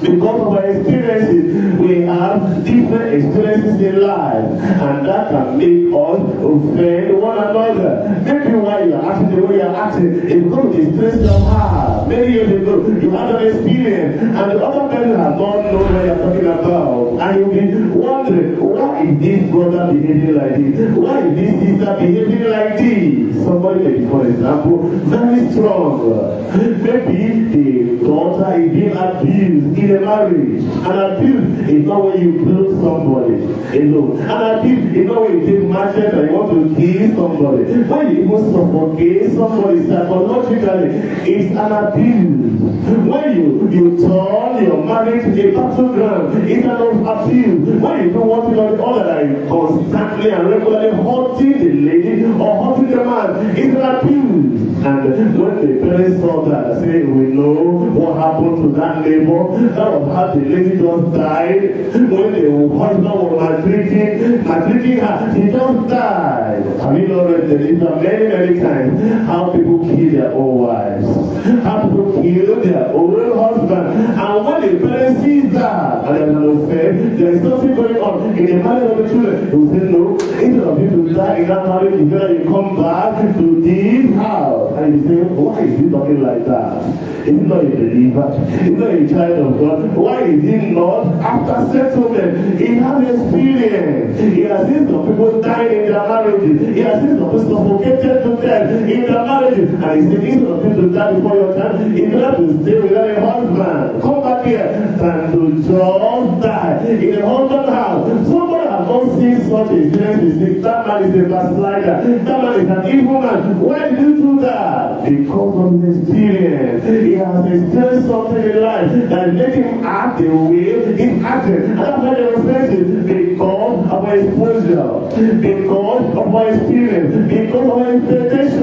Because of our experiences, we have different experiences in life, and that can make us offend one another. Maybe why you are acting the way you are acting is because of the experience you have. Many years ago, you had an experience, and the other person has not known what you are talking about, and you'll be wondering, why is this brother behaving like this? Why is this sister behaving like this? Somebody may be, for example, very strong. Maybe the daughter is being abused in a marriage. An abuse is not when you blow somebody alone. An abuse is not when you take machete and you want to kill somebody. When you even suffocate somebody psychologically, it's an abuse. When you turn your marriage to a battleground, it's an abuse. When you do one thing or the other, like constantly and regularly hurting the lady or hurting the man, it's an abuse. And when the parents saw that, say, we know what happened to that neighbor. That was how the lady just died. When the husband was maltreating her, he just died. Have you not read the news many times? How people kill their own wives, how people kill their own husband. And when the parents see that, and there's an offense, there is something going on in the marriage of the children, they will say, no, instead of you to die in that marriage, it's better you come back to this house. And you say, why is he talking like that? He's not a believer. He's not a child of God. Why is he not? After settlement, he has experience. He has seen some people dying in their marriages. He has seen some people suffocated to death in their marriages. And he said, instead of you to die before your time, it's better to stay without a husband. Come back here than to just die in a husband's house. Somebody has not seen such a experience. That man is a backslider. That man is an evil man. Why did you do that? Because of his experience. He has experienced something in life that made him act the way he acted. And that's why they reflect it. Because of our exposure, because of our experience, because of our expectation.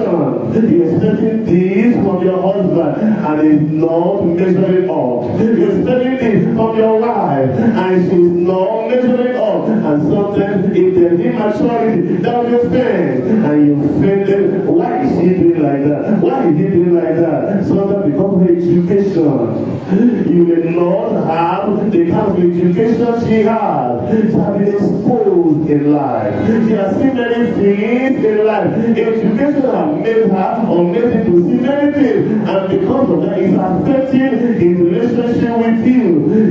You're expecting this from your husband and it's not measuring up. You're expecting this from your wife and she's not measuring up. And sometimes if there's immaturity, that will be offend. And you offended. Why is she doing like that? Why is he doing like that? Sometimes because of education. You may not have the kind of education she has. She has been exposed in life. She has seen many things in life. Education has made her or made him to see many things. And because of that, it's affecting his relationship with you.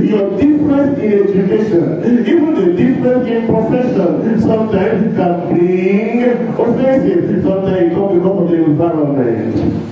Your difference in education, even the difference in profession, sometimes can bring offensive. Sometimes it comes because of the environment.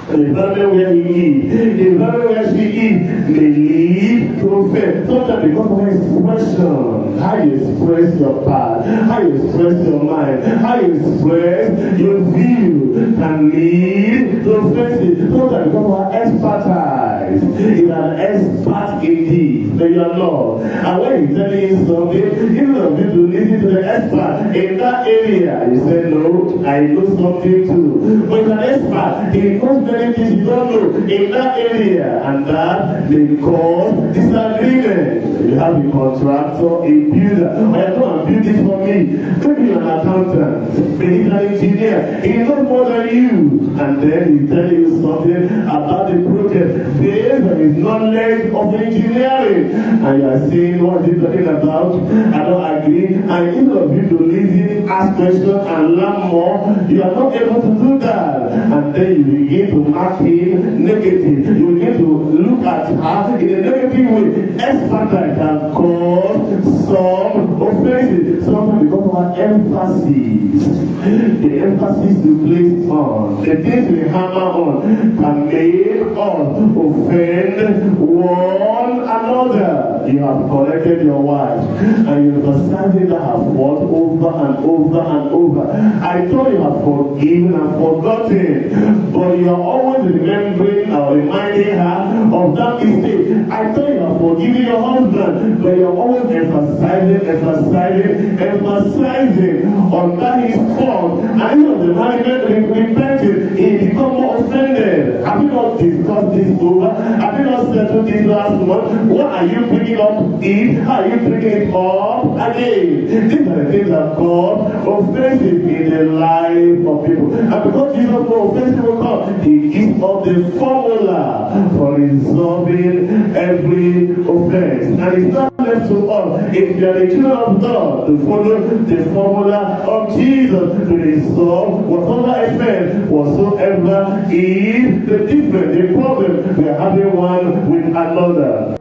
The environment where he is, the environment where she is, may lead to offense. Sometimes because of expression, how you express your past, how you express your mind, how you express your view can lead to offense. Sometimes because of our expertise, he's an expert in this, but you are not. And when he's telling you something, instead of you to listen to the expert in that area, you say, no, I know something too. But an expert, he knows very things you don't know in that area, and that may cause disagreement. You have a contractor, a builder, or come and build this for me. Maybe you're an accountant, maybe he's an engineer, he knows more than you, and then he's telling you something about the project based on his knowledge of engineering, and you are saying, what is he talking about? I don't agree. And instead of you to listen, ask questions, and learn more, you are not able to do that, and then you begin to mark him negative. You begin to look at her in a negative way. Expertise can cause some offenses. Sometimes because of our emphasis, the emphasis you place on, the things we hammer on, can make us offend one another. You have corrected your wife, and you're emphasizing that her fault over and over and over. I thought you have forgiven and forgotten, but you are always remembering or reminding her of that mistake. I thought you have forgiven your husband, but you are always emphasizing on that his fault. And you know the man repented, he become more offended. Have you not discussed this over? Have you not settled this last month? What are you bringing up it? How are you bringing it up again? These are the things that cause offensive in the life of people. And because Jesus was offensive will come, he gives us the formula for resolving every offense. And it's not left to us, if you are the children of God, to follow the formula of Jesus to resolve whatever offense whatsoever is the difference, the problem we are having one with another.